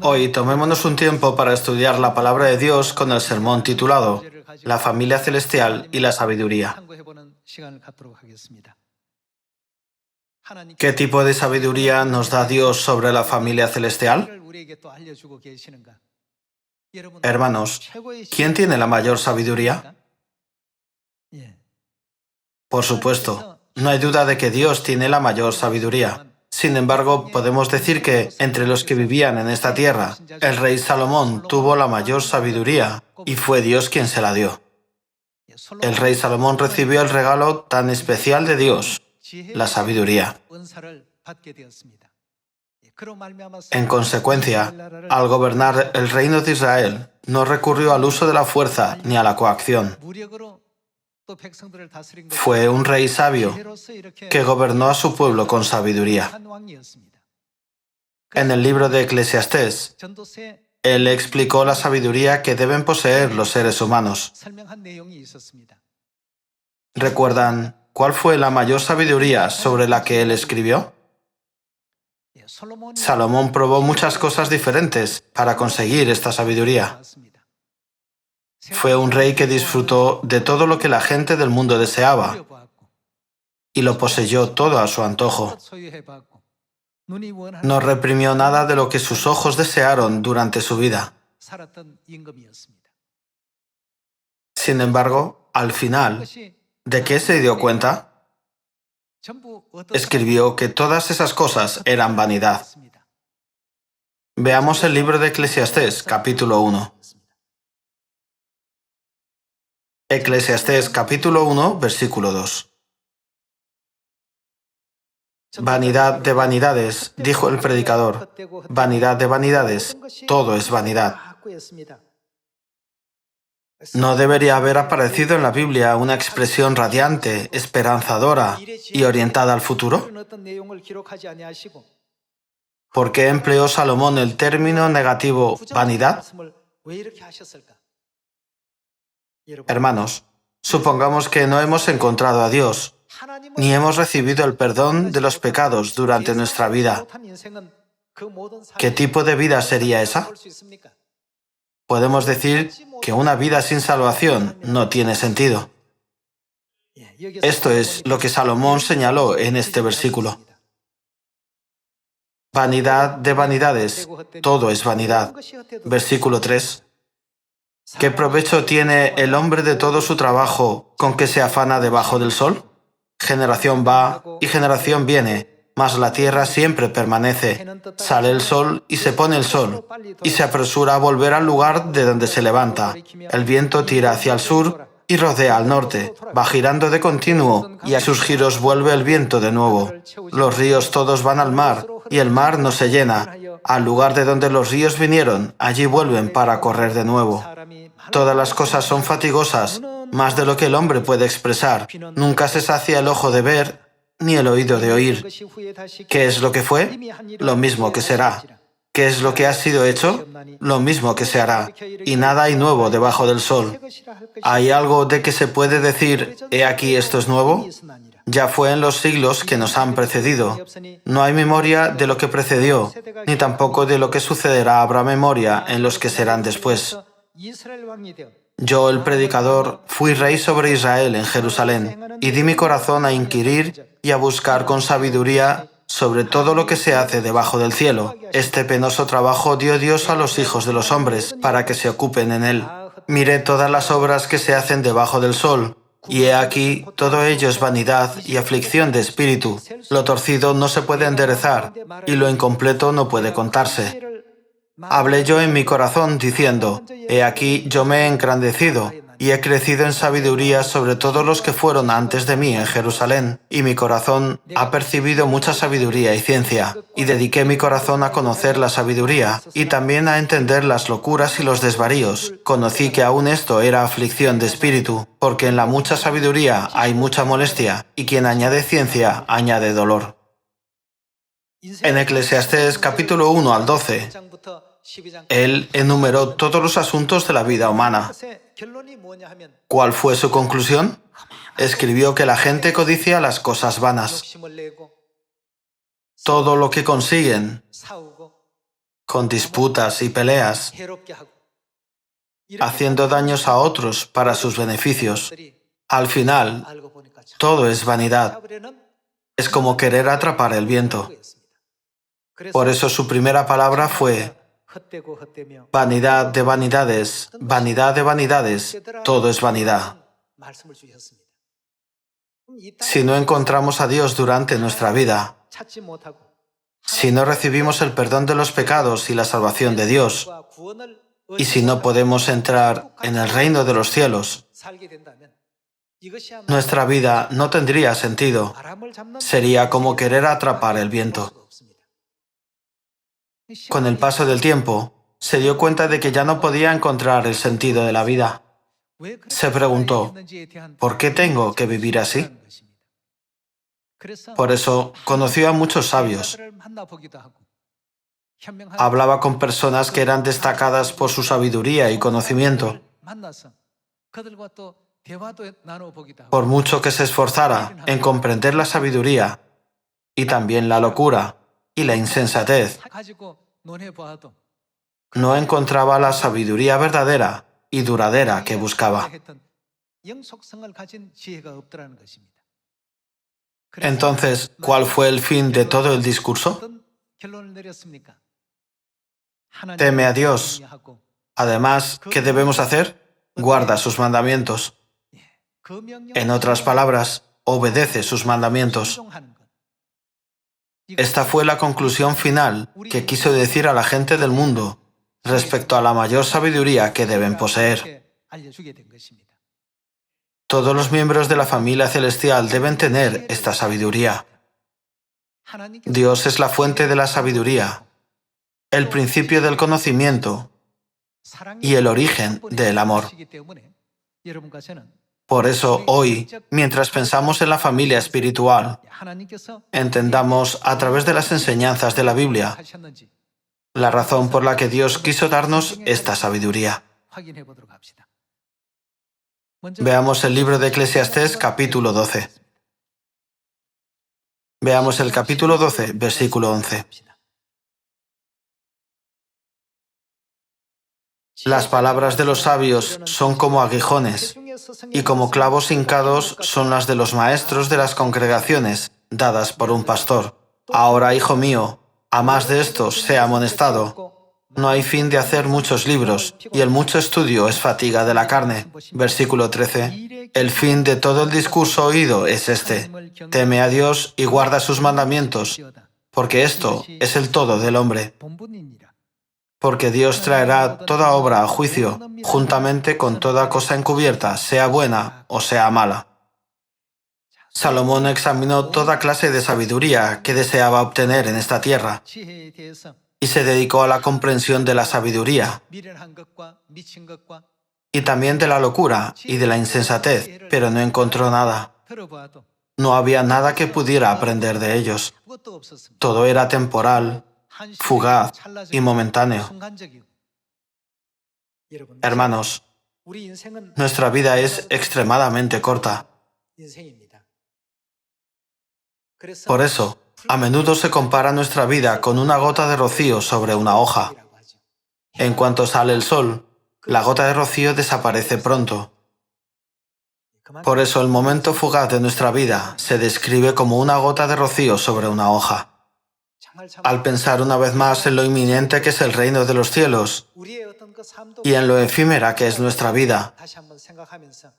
Hoy tomémonos un tiempo para estudiar la palabra de Dios con el sermón titulado La familia celestial y la sabiduría. ¿Qué tipo de sabiduría nos da Dios sobre la familia celestial? Hermanos, ¿quién tiene la mayor sabiduría? Por supuesto, no hay duda de que Dios tiene la mayor sabiduría. Sin embargo, podemos decir que entre los que vivían en esta tierra, el rey Salomón tuvo la mayor sabiduría y fue Dios quien se la dio. El rey Salomón recibió el regalo tan especial de Dios, la sabiduría. En consecuencia, al gobernar el reino de Israel, no recurrió al uso de la fuerza ni a la coacción. Fue un rey sabio que gobernó a su pueblo con sabiduría. En el libro de Eclesiastés, él explicó la sabiduría que deben poseer los seres humanos. ¿Recuerdan cuál fue la mayor sabiduría sobre la que él escribió? Salomón probó muchas cosas diferentes para conseguir esta sabiduría. Fue un rey que disfrutó de todo lo que la gente del mundo deseaba y lo poseyó todo a su antojo. No reprimió nada de lo que sus ojos desearon durante su vida. Sin embargo, al final, ¿de qué se dio cuenta? Escribió que todas esas cosas eran vanidad. Veamos el libro de Eclesiastés, capítulo 1. Eclesiastés, capítulo 1, versículo 2. Vanidad de vanidades, dijo el predicador. Vanidad de vanidades, todo es vanidad. ¿No debería haber aparecido en la Biblia una expresión radiante, esperanzadora y orientada al futuro? ¿Por qué empleó Salomón el término negativo vanidad? Hermanos, supongamos que no hemos encontrado a Dios, ni hemos recibido el perdón de los pecados durante nuestra vida. ¿Qué tipo de vida sería esa? Podemos decir que una vida sin salvación no tiene sentido. Esto es lo que Salomón señaló en este versículo. Vanidad de vanidades, todo es vanidad. Versículo 3. ¿Qué provecho tiene el hombre de todo su trabajo con que se afana debajo del sol? Generación va y generación viene, mas la tierra siempre permanece. Sale el sol y se pone el sol, y se apresura a volver al lugar de donde se levanta. El viento tira hacia el sur y rodea al norte, va girando de continuo, y a sus giros vuelve el viento de nuevo. Los ríos todos van al mar, y el mar no se llena. Al lugar de donde los ríos vinieron, allí vuelven para correr de nuevo. Todas las cosas son fatigosas, más de lo que el hombre puede expresar. Nunca se sacia el ojo de ver, ni el oído de oír. ¿Qué es lo que fue? Lo mismo que será. ¿Qué es lo que ha sido hecho? Lo mismo que se hará. Y nada hay nuevo debajo del sol. ¿Hay algo de que se puede decir, he aquí esto es nuevo? Ya fue en los siglos que nos han precedido. No hay memoria de lo que precedió, ni tampoco de lo que sucederá habrá memoria en los que serán después. Yo, el predicador, fui rey sobre Israel en Jerusalén, y di mi corazón a inquirir y a buscar con sabiduría sobre todo lo que se hace debajo del cielo. Este penoso trabajo dio Dios a los hijos de los hombres, para que se ocupen en él. Miré todas las obras que se hacen debajo del sol, y he aquí, todo ello es vanidad y aflicción de espíritu. Lo torcido no se puede enderezar, y lo incompleto no puede contarse. Hablé yo en mi corazón diciendo, he aquí yo me he engrandecido, y he crecido en sabiduría sobre todos los que fueron antes de mí en Jerusalén, y mi corazón ha percibido mucha sabiduría y ciencia, y dediqué mi corazón a conocer la sabiduría, y también a entender las locuras y los desvaríos. Conocí que aún esto era aflicción de espíritu, porque en la mucha sabiduría hay mucha molestia, y quien añade ciencia añade dolor. En Eclesiastés capítulo 1 al 12, él enumeró todos los asuntos de la vida humana. ¿Cuál fue su conclusión? Escribió que la gente codicia las cosas vanas. Todo lo que consiguen con disputas y peleas, haciendo daños a otros para sus beneficios. Al final, todo es vanidad. Es como querer atrapar el viento. Por eso su primera palabra fue vanidad de vanidades, todo es vanidad. Si no encontramos a Dios durante nuestra vida, si no recibimos el perdón de los pecados y la salvación de Dios, y si no podemos entrar en el reino de los cielos, nuestra vida no tendría sentido. Sería como querer atrapar el viento. Con el paso del tiempo, se dio cuenta de que ya no podía encontrar el sentido de la vida. Se preguntó, ¿por qué tengo que vivir así? Por eso conoció a muchos sabios. Hablaba con personas que eran destacadas por su sabiduría y conocimiento. Por mucho que se esforzara en comprender la sabiduría y también la locura y la insensatez, no encontraba la sabiduría verdadera y duradera que buscaba. Entonces, ¿cuál fue el fin de todo el discurso? Teme a Dios. Además, ¿qué debemos hacer? Guarda sus mandamientos. En otras palabras, obedece sus mandamientos. Esta fue la conclusión final que quiso decir a la gente del mundo respecto a la mayor sabiduría que deben poseer. Todos los miembros de la familia celestial deben tener esta sabiduría. Dios es la fuente de la sabiduría, el principio del conocimiento y el origen del amor. Por eso hoy, mientras pensamos en la familia espiritual, entendamos a través de las enseñanzas de la Biblia la razón por la que Dios quiso darnos esta sabiduría. Veamos el libro de Eclesiastés, capítulo 12. Veamos el capítulo 12, versículo 11. Las palabras de los sabios son como aguijones, y como clavos hincados son las de los maestros de las congregaciones, dadas por un pastor. Ahora, hijo mío, a más de esto sea amonestado. No hay fin de hacer muchos libros, y el mucho estudio es fatiga de la carne. Versículo 13. El fin de todo el discurso oído es este: teme a Dios y guarda sus mandamientos, porque esto es el todo del hombre. Porque Dios traerá toda obra a juicio, juntamente con toda cosa encubierta, sea buena o sea mala. Salomón examinó toda clase de sabiduría que deseaba obtener en esta tierra y se dedicó a la comprensión de la sabiduría y también de la locura y de la insensatez, pero no encontró nada. No había nada que pudiera aprender de ellos. Todo era temporal, fugaz y momentáneo. Hermanos, nuestra vida es extremadamente corta. Por eso, a menudo se compara nuestra vida con una gota de rocío sobre una hoja. En cuanto sale el sol, la gota de rocío desaparece pronto. Por eso el momento fugaz de nuestra vida se describe como una gota de rocío sobre una hoja. Al pensar una vez más en lo inminente que es el reino de los cielos y en lo efímera que es nuestra vida,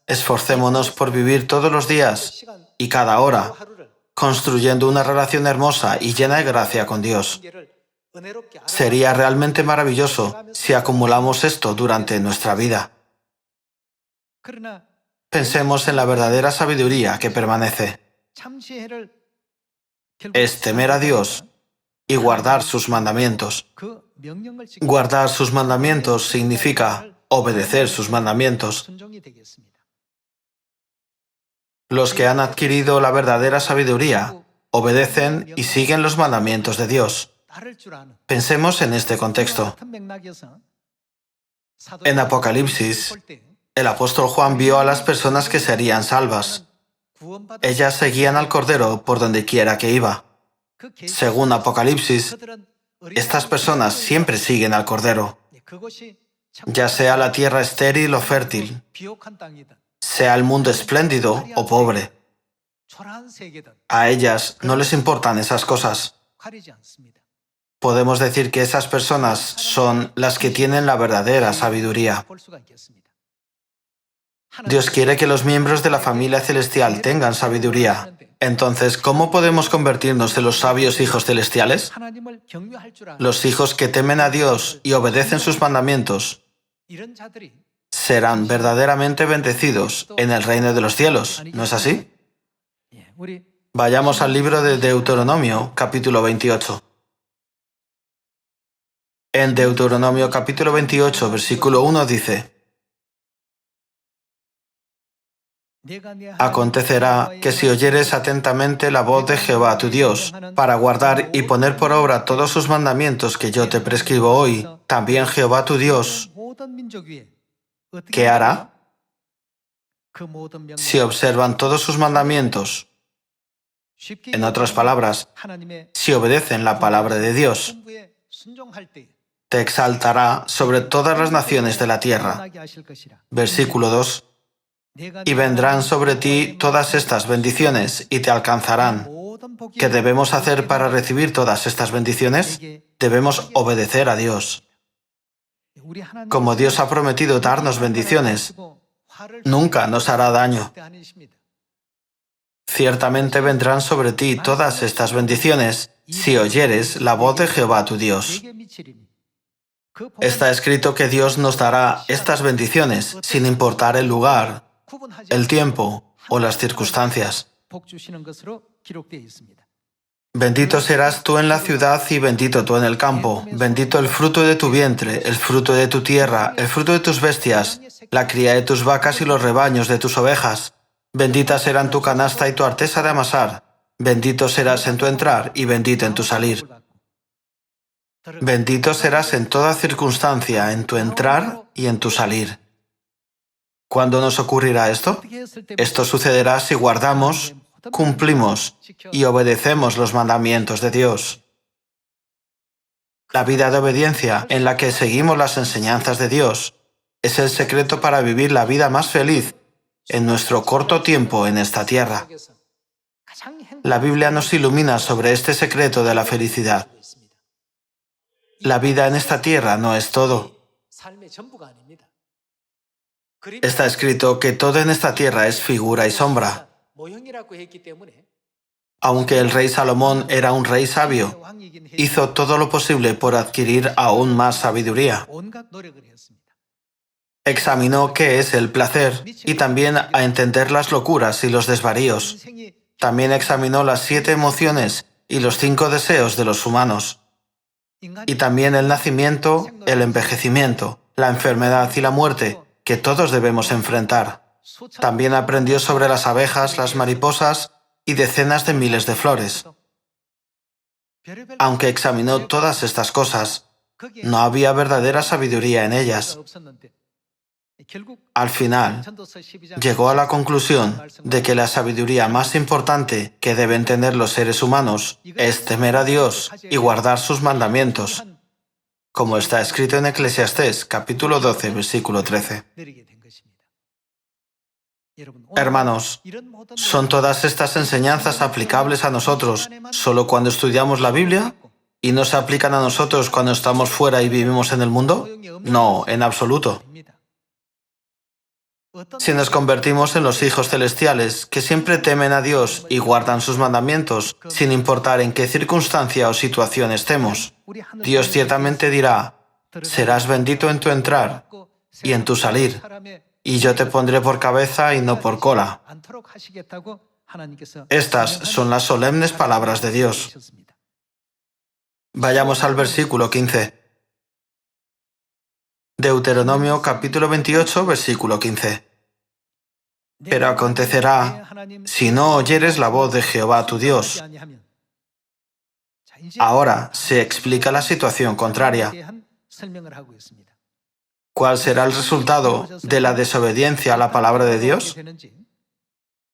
esforcémonos por vivir todos los días y cada hora construyendo una relación hermosa y llena de gracia con Dios. Sería realmente maravilloso si acumulamos esto durante nuestra vida. Pensemos en la verdadera sabiduría que permanece. Es temer a Dios y guardar sus mandamientos. Guardar sus mandamientos significa obedecer sus mandamientos. Los que han adquirido la verdadera sabiduría obedecen y siguen los mandamientos de Dios. Pensemos en este contexto. En Apocalipsis, el apóstol Juan vio a las personas que serían salvas. Ellas seguían al Cordero por donde quiera que iba. Según Apocalipsis, Estas personas siempre siguen al Cordero, ya sea la tierra estéril o fértil, sea el mundo espléndido o pobre. A ellas no les importan esas cosas. Podemos decir que esas personas son las que tienen la verdadera sabiduría. Dios quiere que los miembros de la familia celestial tengan sabiduría. Entonces, ¿cómo podemos convertirnos en los sabios hijos celestiales? Los hijos que temen a Dios y obedecen sus mandamientos serán verdaderamente bendecidos en el reino de los cielos. ¿No es así? Vayamos al libro de Deuteronomio, capítulo 28. En Deuteronomio capítulo 28, versículo 1 dice: Acontecerá que si oyeres atentamente la voz de Jehová tu Dios, para guardar y poner por obra todos sus mandamientos que yo te prescribo hoy, también Jehová tu Dios, ¿qué hará? Si observan todos sus mandamientos, en otras palabras, si obedecen la palabra de Dios, te exaltará sobre todas las naciones de la tierra. Versículo 2. Y vendrán sobre ti todas estas bendiciones y te alcanzarán. ¿Qué debemos hacer para recibir todas estas bendiciones? Debemos obedecer a Dios. Como Dios ha prometido darnos bendiciones, nunca nos hará daño. Ciertamente vendrán sobre ti todas estas bendiciones si oyeres la voz de Jehová tu Dios. Está escrito que Dios nos dará estas bendiciones sin importar el lugar, el tiempo o las circunstancias. Bendito serás tú en la ciudad y bendito tú en el campo. Bendito el fruto de tu vientre, el fruto de tu tierra, el fruto de tus bestias, la cría de tus vacas y los rebaños de tus ovejas. Bendita serán tu canasta y tu artesa de amasar. Bendito serás en tu entrar y bendito en tu salir. Bendito serás en toda circunstancia, en tu entrar y en tu salir. ¿Cuándo nos ocurrirá esto? Esto sucederá si guardamos, cumplimos y obedecemos los mandamientos de Dios. La vida de obediencia en la que seguimos las enseñanzas de Dios es el secreto para vivir la vida más feliz en nuestro corto tiempo en esta tierra. La Biblia nos ilumina sobre este secreto de la felicidad. La vida en esta tierra no es todo. Está escrito que todo en esta tierra es figura y sombra. Aunque el rey Salomón era un rey sabio, hizo todo lo posible por adquirir aún más sabiduría. Examinó qué es el placer y también a entender las locuras y los desvaríos. También examinó las 7 emociones y los 5 deseos de los humanos. Y también el nacimiento, el envejecimiento, la enfermedad y la muerte, que todos debemos enfrentar. También aprendió sobre las abejas, las mariposas y decenas de miles de flores. Aunque examinó todas estas cosas, no había verdadera sabiduría en ellas. Al final, llegó a la conclusión de que la sabiduría más importante que deben tener los seres humanos es temer a Dios y guardar sus mandamientos, como está escrito en Eclesiastés, capítulo 12, versículo 13. Hermanos, ¿son todas estas enseñanzas aplicables a nosotros solo cuando estudiamos la Biblia y no se aplican a nosotros cuando estamos fuera y vivimos en el mundo? No, en absoluto. Si nos convertimos en los hijos celestiales, que siempre temen a Dios y guardan sus mandamientos, sin importar en qué circunstancia o situación estemos, Dios ciertamente dirá: serás bendito en tu entrar y en tu salir, y yo te pondré por cabeza y no por cola. Estas son las solemnes palabras de Dios. Vayamos al versículo 15. Deuteronomio capítulo 28, versículo 15. Pero acontecerá, si no oyeres la voz de Jehová tu Dios. Ahora se explica la situación contraria. ¿Cuál será el resultado de la desobediencia a la palabra de Dios?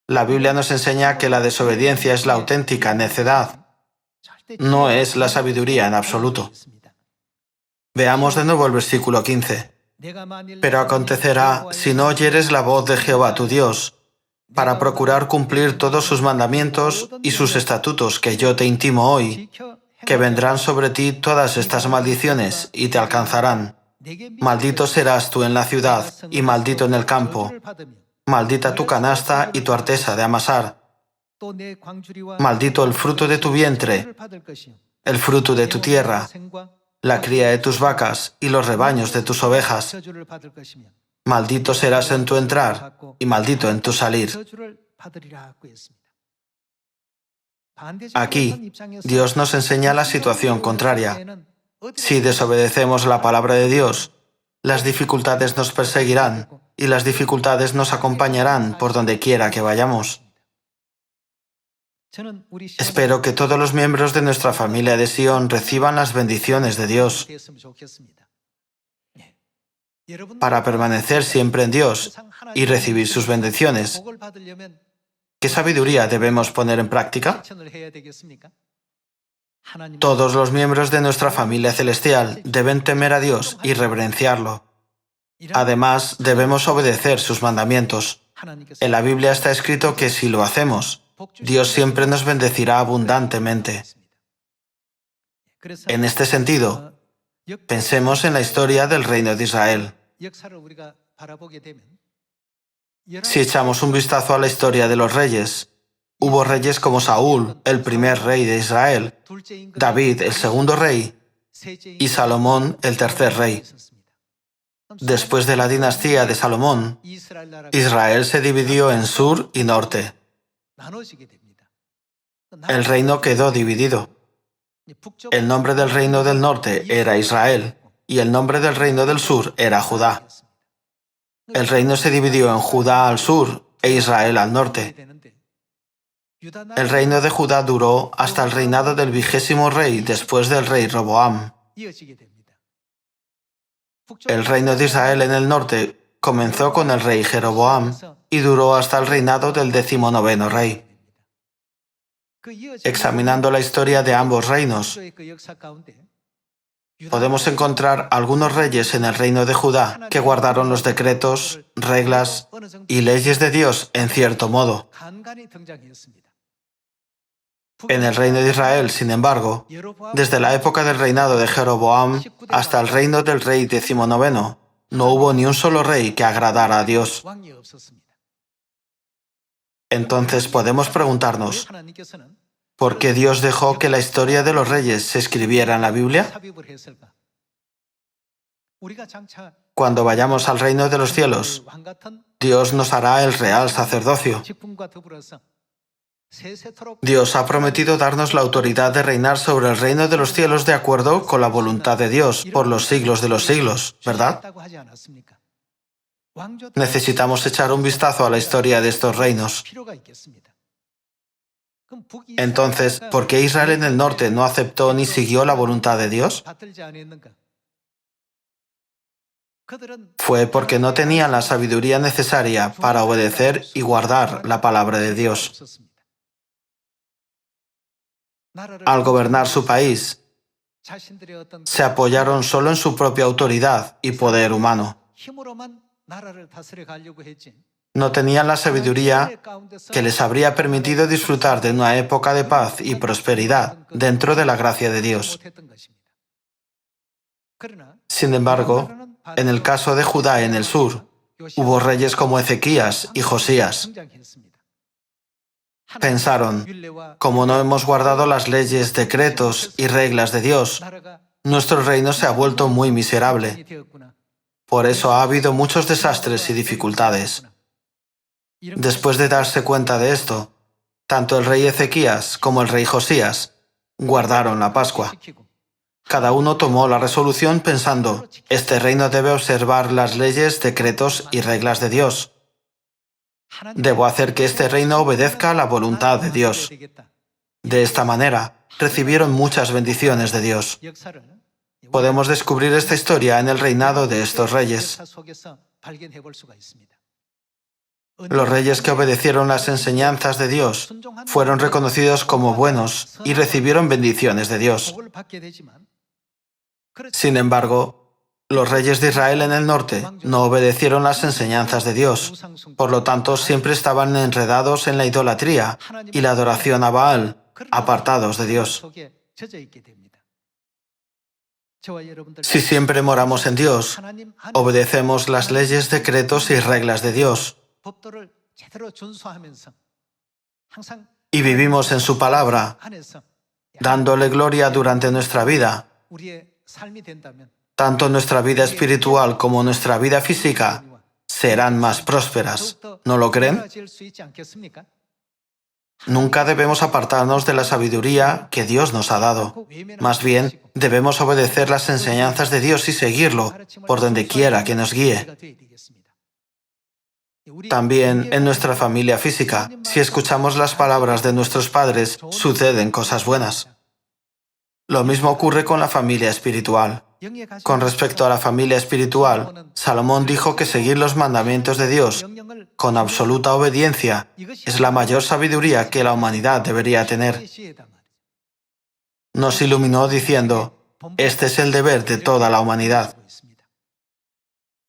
La Biblia nos enseña que la desobediencia es la auténtica necedad. No es la sabiduría en absoluto. Veamos de nuevo el versículo 15. Pero acontecerá, si no oyeres la voz de Jehová tu Dios, para procurar cumplir todos sus mandamientos y sus estatutos que yo te intimo hoy, que vendrán sobre ti todas estas maldiciones y te alcanzarán. Maldito serás tú en la ciudad y maldito en el campo. Maldita tu canasta y tu artesa de amasar. Maldito el fruto de tu vientre, el fruto de tu tierra, la cría de tus vacas y los rebaños de tus ovejas. Maldito serás en tu entrar y maldito en tu salir. Aquí, Dios nos enseña la situación contraria. Si desobedecemos la palabra de Dios, las dificultades nos perseguirán y las dificultades nos acompañarán por donde quiera que vayamos. Espero que todos los miembros de nuestra familia de Sion reciban las bendiciones de Dios. Para permanecer siempre en Dios y recibir sus bendiciones, ¿qué sabiduría debemos poner en práctica? Todos los miembros de nuestra familia celestial deben temer a Dios y reverenciarlo. Además, debemos obedecer sus mandamientos. En la Biblia está escrito que si lo hacemos, Dios siempre nos bendecirá abundantemente. En este sentido, pensemos en la historia del reino de Israel. Si echamos un vistazo a la historia de los reyes, hubo reyes como Saúl, el primer rey de Israel, David, el segundo rey, y Salomón, el tercer rey. Después de la dinastía de Salomón, Israel se dividió en sur y norte. El reino quedó dividido. El nombre del reino del norte era Israel y el nombre del reino del sur era Judá. El reino se dividió en Judá al sur e Israel al norte. El reino de Judá duró hasta el reinado del 20º rey después del rey Roboam. El reino de Israel en el norte comenzó con el rey Jeroboam y duró hasta el reinado del 19º rey. Examinando la historia de ambos reinos, podemos encontrar algunos reyes en el reino de Judá que guardaron los decretos, reglas y leyes de Dios en cierto modo. En el reino de Israel, sin embargo, desde la época del reinado de Jeroboam hasta el reino del rey 19º, no hubo ni un solo rey que agradara a Dios. Entonces podemos preguntarnos, ¿por qué Dios dejó que la historia de los reyes se escribiera en la Biblia? Cuando vayamos al reino de los cielos, Dios nos hará el real sacerdocio. Dios ha prometido darnos la autoridad de reinar sobre el reino de los cielos de acuerdo con la voluntad de Dios por los siglos de los siglos, ¿verdad? Necesitamos echar un vistazo a la historia de estos reinos. Entonces, ¿por qué Israel en el norte no aceptó ni siguió la voluntad de Dios? Fue porque no tenían la sabiduría necesaria para obedecer y guardar la palabra de Dios. Al gobernar su país, se apoyaron solo en su propia autoridad y poder humano. No tenían la sabiduría que les habría permitido disfrutar de una época de paz y prosperidad dentro de la gracia de Dios. Sin embargo, en el caso de Judá en el sur, hubo reyes como Ezequías y Josías. Pensaron, como no hemos guardado las leyes, decretos y reglas de Dios, nuestro reino se ha vuelto muy miserable. Por eso ha habido muchos desastres y dificultades. Después de darse cuenta de esto, tanto el rey Ezequías como el rey Josías guardaron la Pascua. Cada uno tomó la resolución pensando, este reino debe observar las leyes, decretos y reglas de Dios. Debo hacer que este reino obedezca a la voluntad de Dios. De esta manera, recibieron muchas bendiciones de Dios. Podemos descubrir esta historia en el reinado de estos reyes. Los reyes que obedecieron las enseñanzas de Dios fueron reconocidos como buenos y recibieron bendiciones de Dios. Sin embargo, los reyes de Israel en el norte no obedecieron las enseñanzas de Dios. Por lo tanto, siempre estaban enredados en la idolatría y la adoración a Baal, apartados de Dios. Si siempre moramos en Dios, obedecemos las leyes, decretos y reglas de Dios, y vivimos en su palabra, dándole gloria durante nuestra vida, tanto nuestra vida espiritual como nuestra vida física serán más prósperas. ¿No lo creen? Nunca debemos apartarnos de la sabiduría que Dios nos ha dado. Más bien, debemos obedecer las enseñanzas de Dios y seguirlo por donde quiera que nos guíe. También en nuestra familia física, si escuchamos las palabras de nuestros padres, suceden cosas buenas. Lo mismo ocurre con la familia espiritual. Con respecto a la familia espiritual, Salomón dijo que seguir los mandamientos de Dios con absoluta obediencia es la mayor sabiduría que la humanidad debería tener. Nos iluminó diciendo, este es el deber de toda la humanidad.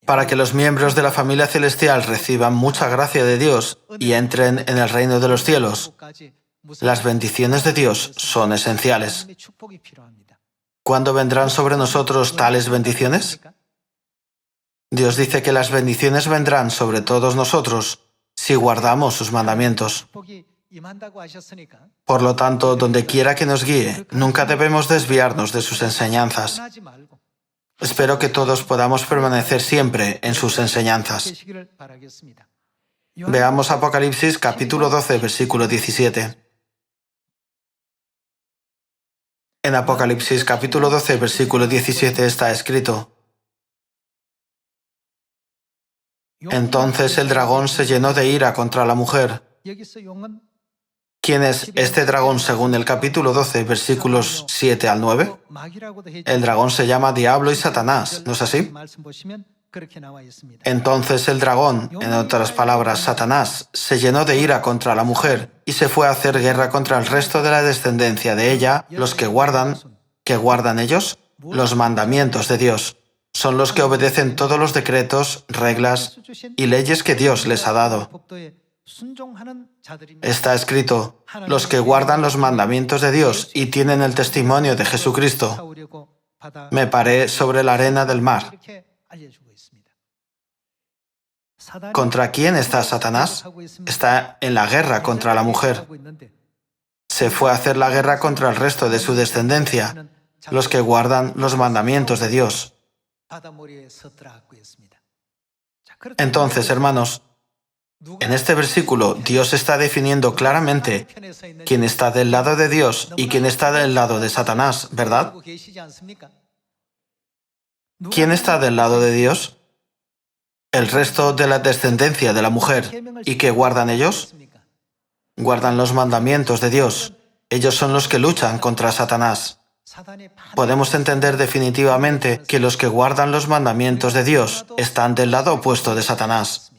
Para que los miembros de la familia celestial reciban mucha gracia de Dios y entren en el reino de los cielos, las bendiciones de Dios son esenciales. ¿Cuándo vendrán sobre nosotros tales bendiciones? Dios dice que las bendiciones vendrán sobre todos nosotros si guardamos sus mandamientos. Por lo tanto, donde quiera que nos guíe, nunca debemos desviarnos de sus enseñanzas. Espero que todos podamos permanecer siempre en sus enseñanzas. Veamos Apocalipsis capítulo 12, versículo 17. En Apocalipsis capítulo 12, versículo 17 está escrito: Entonces el dragón se llenó de ira contra la mujer. ¿Quién es este dragón según el capítulo 12, versículos 7 al 9? El dragón se llama Diablo y Satanás, ¿no es así? Entonces el dragón, en otras palabras, Satanás, se llenó de ira contra la mujer y se fue a hacer guerra contra el resto de la descendencia de ella, los que guardan ellos los mandamientos de Dios. Son los que obedecen todos los decretos, reglas y leyes que Dios les ha dado. Está escrito, los que guardan los mandamientos de Dios y tienen el testimonio de Jesucristo. Me paré sobre la arena del mar. ¿Contra quién está Satanás? Está en la guerra contra la mujer. Se fue a hacer la guerra contra el resto de su descendencia, los que guardan los mandamientos de Dios. Entonces, hermanos, en este versículo Dios está definiendo claramente quién está del lado de Dios y quién está del lado de Satanás, ¿verdad? ¿Quién está del lado de Dios? El resto de la descendencia de la mujer. ¿Y qué guardan ellos? Guardan los mandamientos de Dios. Ellos son los que luchan contra Satanás. Podemos entender definitivamente que los que guardan los mandamientos de Dios están del lado opuesto de Satanás.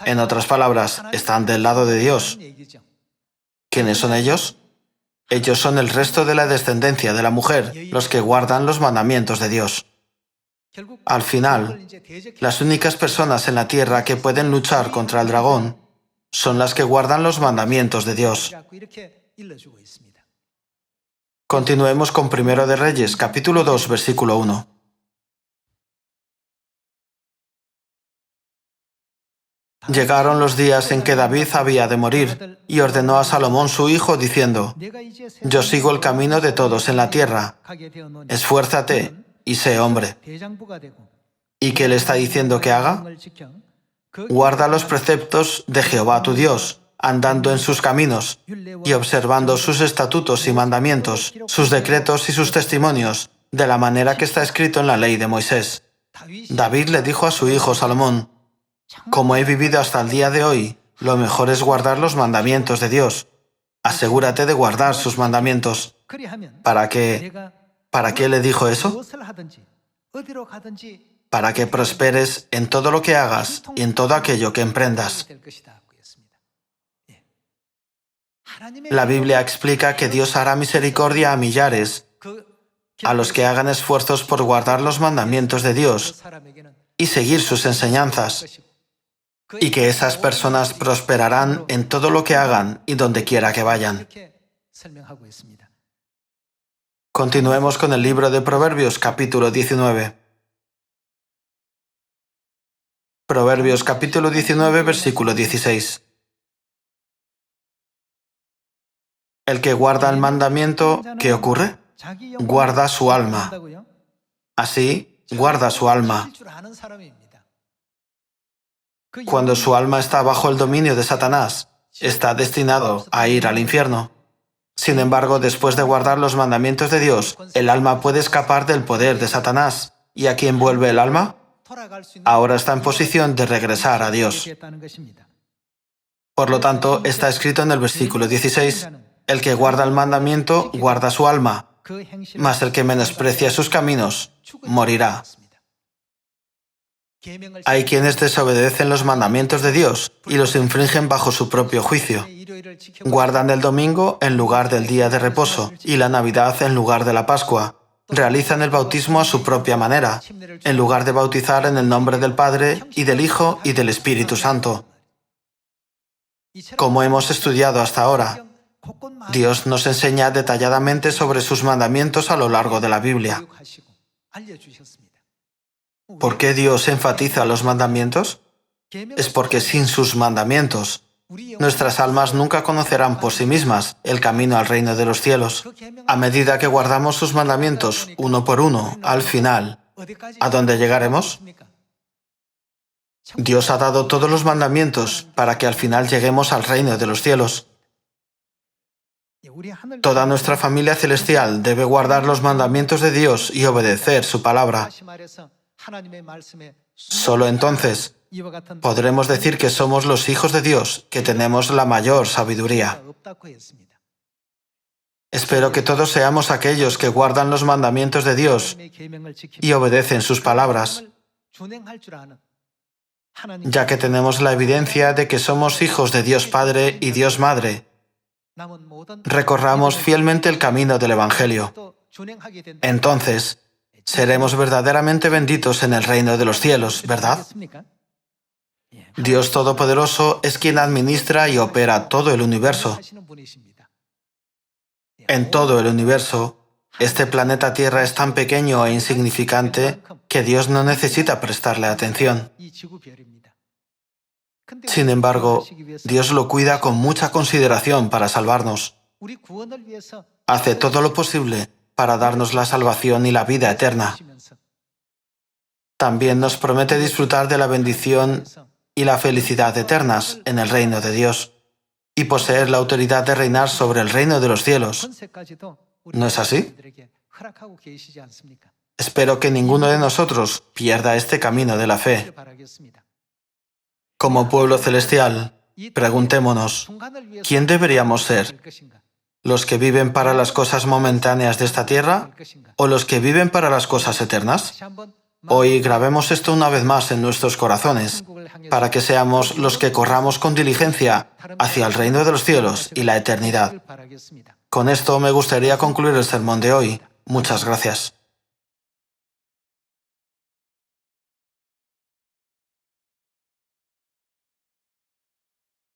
En otras palabras, están del lado de Dios. ¿Quiénes son ellos? Ellos son el resto de la descendencia de la mujer, los que guardan los mandamientos de Dios. Al final, las únicas personas en la tierra que pueden luchar contra el dragón son las que guardan los mandamientos de Dios. Continuemos con 1 de Reyes, capítulo 2, versículo 1. Llegaron los días en que David había de morir, y ordenó a Salomón su hijo, diciendo, Yo sigo el camino de todos en la tierra. Esfuérzate y sé hombre. ¿Y qué le está diciendo que haga? Guarda los preceptos de Jehová tu Dios, andando en sus caminos, y observando sus estatutos y mandamientos, sus decretos y sus testimonios, de la manera que está escrito en la ley de Moisés. David le dijo a su hijo Salomón, Como he vivido hasta el día de hoy, lo mejor es guardar los mandamientos de Dios. Asegúrate de guardar sus mandamientos. ¿Para qué le dijo eso? para que prosperes en todo lo que hagas y en todo aquello que emprendas. La Biblia explica que Dios hará misericordia a millares, a los que hagan esfuerzos por guardar los mandamientos de Dios y seguir sus enseñanzas, y que esas personas prosperarán en todo lo que hagan y donde quiera que vayan. Continuemos con el libro de Proverbios, capítulo 19. Proverbios, capítulo 19, versículo 16. El que guarda el mandamiento, ¿qué ocurre? Guarda su alma. Así, guarda su alma. Cuando su alma está bajo el dominio de Satanás, está destinado a ir al infierno. Sin embargo, después de guardar los mandamientos de Dios, el alma puede escapar del poder de Satanás. ¿Y a quién vuelve el alma? Ahora está en posición de regresar a Dios. Por lo tanto, está escrito en el versículo 16, el que guarda el mandamiento, guarda su alma, mas el que menosprecia sus caminos, morirá. Hay quienes desobedecen los mandamientos de Dios y los infringen bajo su propio juicio. Guardan el domingo en lugar del día de reposo y la Navidad en lugar de la Pascua. Realizan el bautismo a su propia manera, en lugar de bautizar en el nombre del Padre y del Hijo y del Espíritu Santo. Como hemos estudiado hasta ahora, Dios nos enseña detalladamente sobre sus mandamientos a lo largo de la Biblia. ¿Por qué Dios enfatiza los mandamientos? Es porque sin sus mandamientos, nuestras almas nunca conocerán por sí mismas el camino al reino de los cielos. A medida que guardamos sus mandamientos uno por uno, al final, ¿a dónde llegaremos? Dios ha dado todos los mandamientos para que al final lleguemos al reino de los cielos. Toda nuestra familia celestial debe guardar los mandamientos de Dios y obedecer su palabra. Solo entonces podremos decir que somos los hijos de Dios, que tenemos la mayor sabiduría. Espero que todos seamos aquellos que guardan los mandamientos de Dios y obedecen sus palabras, ya que tenemos la evidencia de que somos hijos de Dios Padre y Dios Madre. Recorramos fielmente el camino del Evangelio. Entonces, seremos verdaderamente benditos en el reino de los cielos, ¿verdad? Dios Todopoderoso es quien administra y opera todo el universo. En todo el universo, este planeta Tierra es tan pequeño e insignificante que Dios no necesita prestarle atención. Sin embargo, Dios lo cuida con mucha consideración para salvarnos. Hace todo lo posible para darnos la salvación y la vida eterna. También nos promete disfrutar de la bendición y la felicidad eternas en el reino de Dios y poseer la autoridad de reinar sobre el reino de los cielos. ¿No es así? Espero que ninguno de nosotros pierda este camino de la fe. Como pueblo celestial, preguntémonos, ¿quién deberíamos ser? ¿Los que viven para las cosas momentáneas de esta tierra o los que viven para las cosas eternas? Hoy grabemos esto una vez más en nuestros corazones, para que seamos los que corramos con diligencia hacia el reino de los cielos y la eternidad. Con esto me gustaría concluir el sermón de hoy. Muchas gracias.